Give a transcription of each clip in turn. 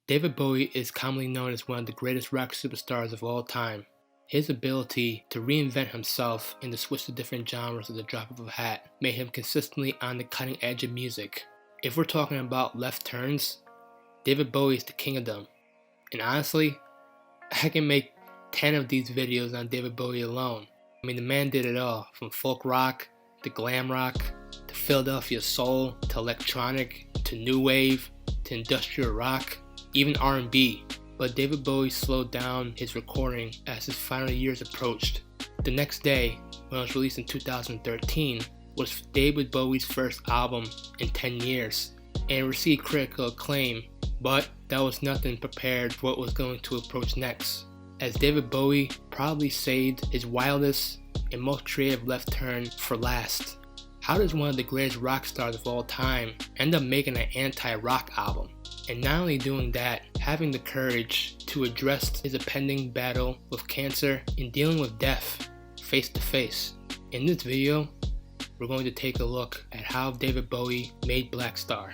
David Bowie is commonly known as one of the greatest rock superstars of all time. His ability to reinvent himself and to switch to different genres at the drop of a hat made him consistently on the cutting edge of music. If we're talking about left turns, David Bowie is the king of them. And honestly, I can make 10 of these videos on David Bowie alone. I mean, the man did it all, from folk rock to glam rock to Philadelphia soul to electronic to new wave to industrial rock, even R&B. But David Bowie slowed down his recording as his final years approached. The Next Day, when it was released in 2013, was David Bowie's first album in 10 years and received critical acclaim, but that was nothing prepared for what was going to approach next, as David Bowie probably saved his wildest and most creative left turn for last. How does one of the greatest rock stars of all time end up making an anti-rock album? And not only doing that, having the courage to address his impending battle with cancer and dealing with death face to face. In this video, we're going to take a look at how David Bowie made Blackstar.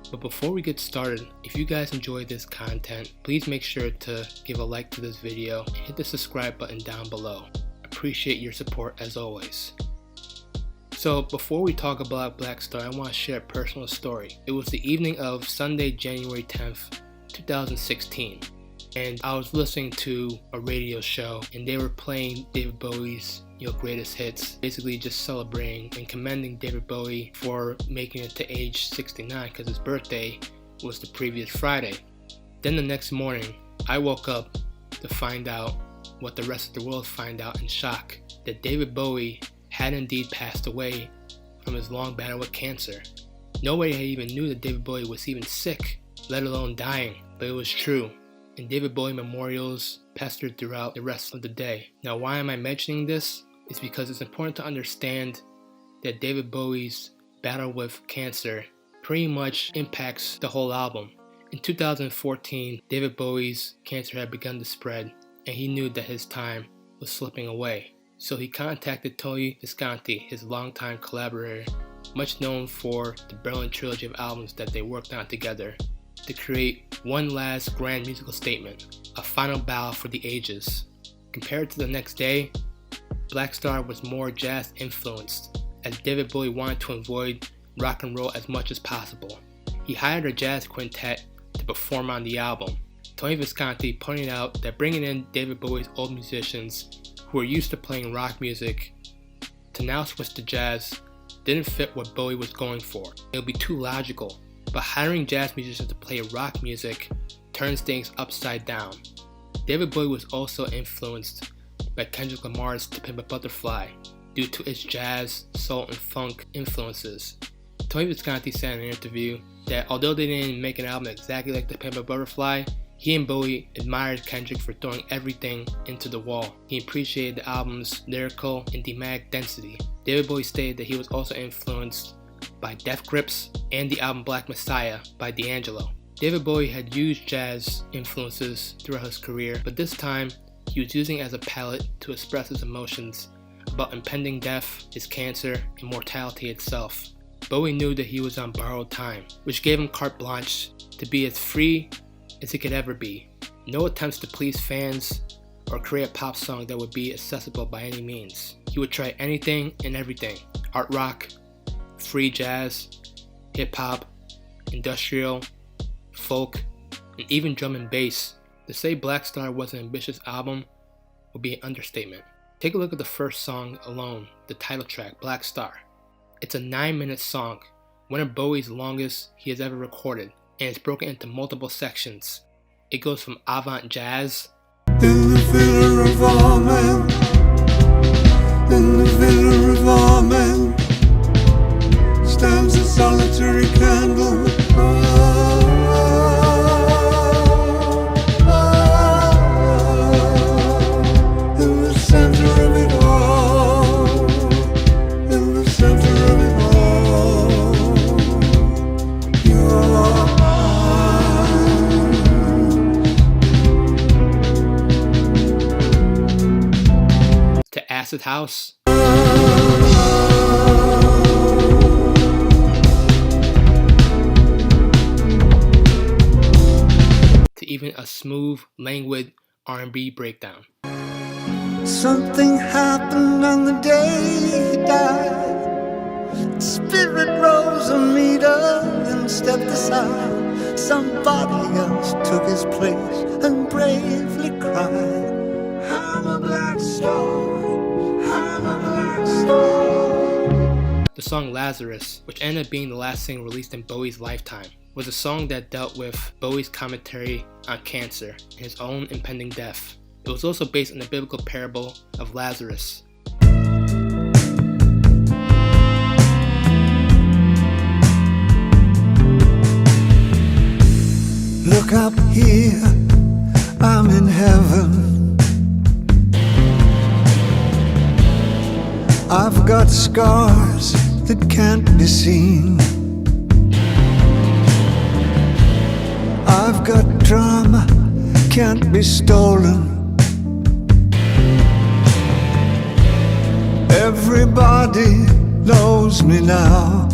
But before we get started, if you guys enjoy this content, please make sure to give a like to this video and hit the subscribe button down below. Appreciate your support as always. So before we talk about Blackstar, I want to share a personal story. It was the evening of Sunday, January 10th, 2016. And I was listening to a radio show and they were playing David Bowie's greatest hits, basically just celebrating and commending David Bowie for making it to age 69 because his birthday was the previous Friday. Then the next morning, I woke up to find out what the rest of the world find out in shock, that David Bowie had indeed passed away from his long battle with cancer. Nobody had even knew that David Bowie was even sick, let alone dying, but it was true. And David Bowie memorials pestered throughout the rest of the day. Now, why am I mentioning this? It's because it's important to understand that David Bowie's battle with cancer pretty much impacts the whole album. In 2014, David Bowie's cancer had begun to spread, and he knew that his time was slipping away. So he contacted Tony Visconti, his longtime collaborator, much known for the brilliant trilogy of albums that they worked on together, to create one last grand musical statement, a final ballad for the ages. Compared to The Next Day, Blackstar was more jazz influenced, as David Bowie wanted to avoid rock and roll as much as possible. He hired a jazz quintet to perform on the album. Tony Visconti pointed out that bringing in David Bowie's old musicians who were used to playing rock music to now switch to jazz didn't fit what Bowie was going for. It would be too logical, but hiring jazz musicians to play rock music turns things upside down. David Bowie was also influenced by Kendrick Lamar's To Pimp a Butterfly due to its jazz, soul, and funk influences. Tony Visconti said in an interview that although they didn't make an album exactly like To Pimp a Butterfly, he and Bowie admired Kendrick for throwing everything into the wall. He appreciated the album's lyrical and thematic density. David Bowie stated that he was also influenced by Death Grips and the album Black Messiah by D'Angelo. David Bowie had used jazz influences throughout his career, but this time he was using it as a palette to express his emotions about impending death, his cancer, and mortality itself. Bowie knew that he was on borrowed time, which gave him carte blanche to be as free as it could ever be. No attempts to please fans or create a pop song that would be accessible by any means. He would try anything and everything: art rock, free jazz, hip hop, industrial, folk, and even drum and bass. To say Blackstar was an ambitious album would be an understatement. Take a look at the first song alone, the title track, Blackstar. It's a 9-minute song, one of Bowie's longest he has ever recorded, and it's broken into multiple sections. It goes from avant jazz in the villa of all men, in the villa of all men, stands a solitary candle. In the center of it all, in the center of it all, you are. Acid House, even a smooth, languid R&B breakdown. Something happened on the day he died. Spirit rose a meter, then stepped aside. Somebody else took his place and bravely cried, I'm a black star, I'm a black star. The song Lazarus, which ended up being the last single released in Bowie's lifetime, was a song that dealt with Bowie's commentary on cancer and his own impending death. It was also based on the biblical parable of Lazarus. Look up here, I'm in heaven. I've got scars that can't be seen. I've got drama, can't be stolen. Everybody knows me now.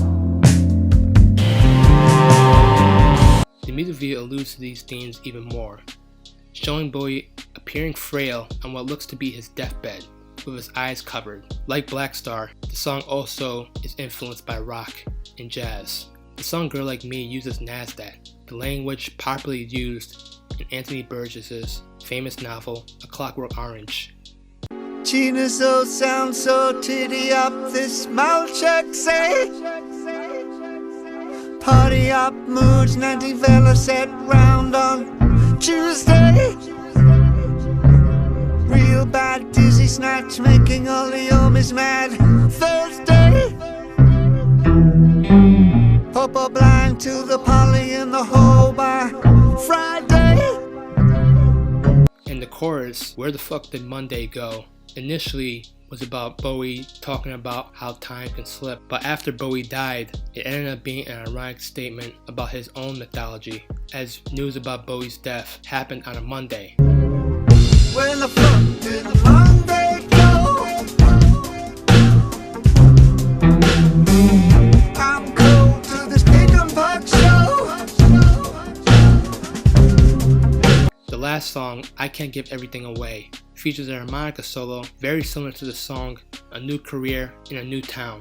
The music video alludes to these themes even more, showing Bowie appearing frail on what looks to be his deathbed, with his eyes covered. Like Blackstar, the song also is influenced by rock and jazz. The song Girl Like Me uses NASDAQ, the language popularly used in Anthony Burgess's famous novel, A Clockwork Orange. Gina so sounds so titty up, this mouth check say. Party up moods, 90 vela set round on Tuesday. Real bad dizzy snatch, making all the homies mad Thursday. Popo blind to the poly in the hole by Friday. And the chorus, Where the Fuck Did Monday Go? Initially was about Bowie talking about how time can slip, but after Bowie died, it ended up being an ironic statement about his own mythology, as news about Bowie's death happened on a Monday. Where the fuck did the Monday go? I'm cold to this pig and puck show. The last song, I Can't Give Everything Away, features a harmonica solo very similar to the song A New Career in a New Town.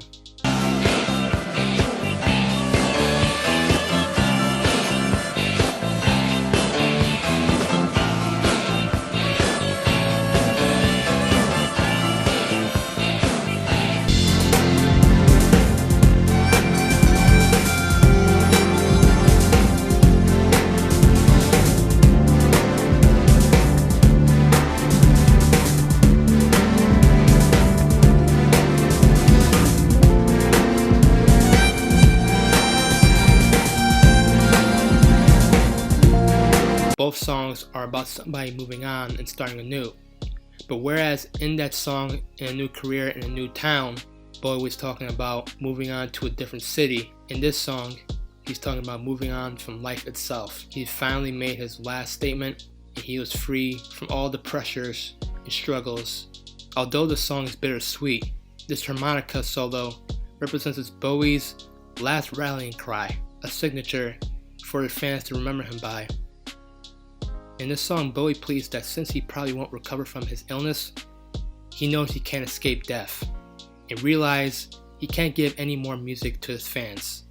Both songs are about somebody moving on and starting anew. But whereas in that song, In a New Career in a New Town, Bowie was talking about moving on to a different city, in this song, he's talking about moving on from life itself. He finally made his last statement, and he was free from all the pressures and struggles. Although the song is bittersweet, this harmonica solo represents Bowie's last rallying cry, a signature for his fans to remember him by. In this song, Bowie pleads that since he probably won't recover from his illness, he knows he can't escape death, and realize he can't give any more music to his fans.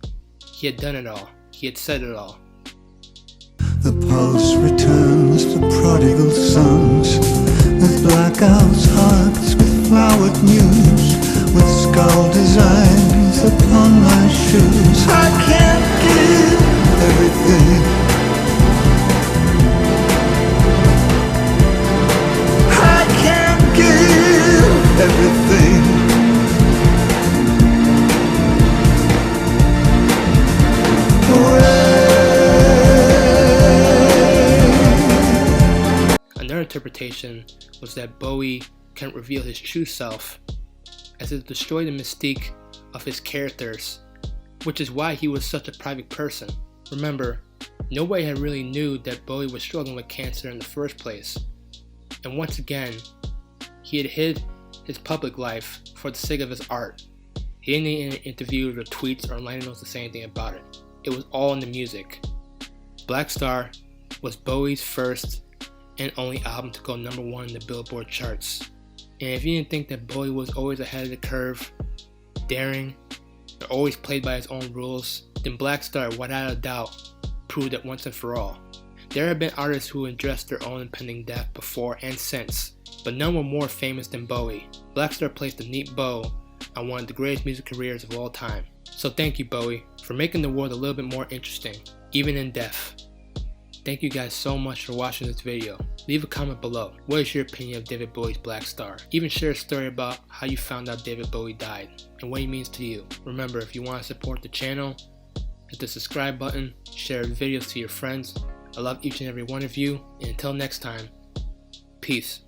He had done it all. He had said it all. The pulse returns to prodigal sons, with blackouts, hearts, with flowered news, with skull designs upon my shoes. I can't give everything. Everything. Another interpretation was that Bowie can't reveal his true self, as it destroyed the mystique of his characters, which is why he was such a private person. Remember, nobody had really knew that Bowie was struggling with cancer in the first place, and once again, he had hid his public life for the sake of his art. He didn't need any interviews or tweets or liner notes to say anything about it. It was all in the music. Blackstar was Bowie's first and only album to go #1 in the Billboard charts. And if you didn't think that Bowie was always ahead of the curve, daring, or always played by his own rules, then Blackstar, without a doubt, proved it once and for all. There have been artists who addressed their own impending death before and since, but none were more famous than Bowie. Blackstar placed a neat bow on one of the greatest music careers of all time. So thank you, Bowie, for making the world a little bit more interesting, even in death. Thank you guys so much for watching this video. Leave a comment below. What is your opinion of David Bowie's Blackstar? Even share a story about how you found out David Bowie died and what he means to you. Remember, if you want to support the channel, hit the subscribe button, share videos to your friends. I love each and every one of you, and until next time, peace.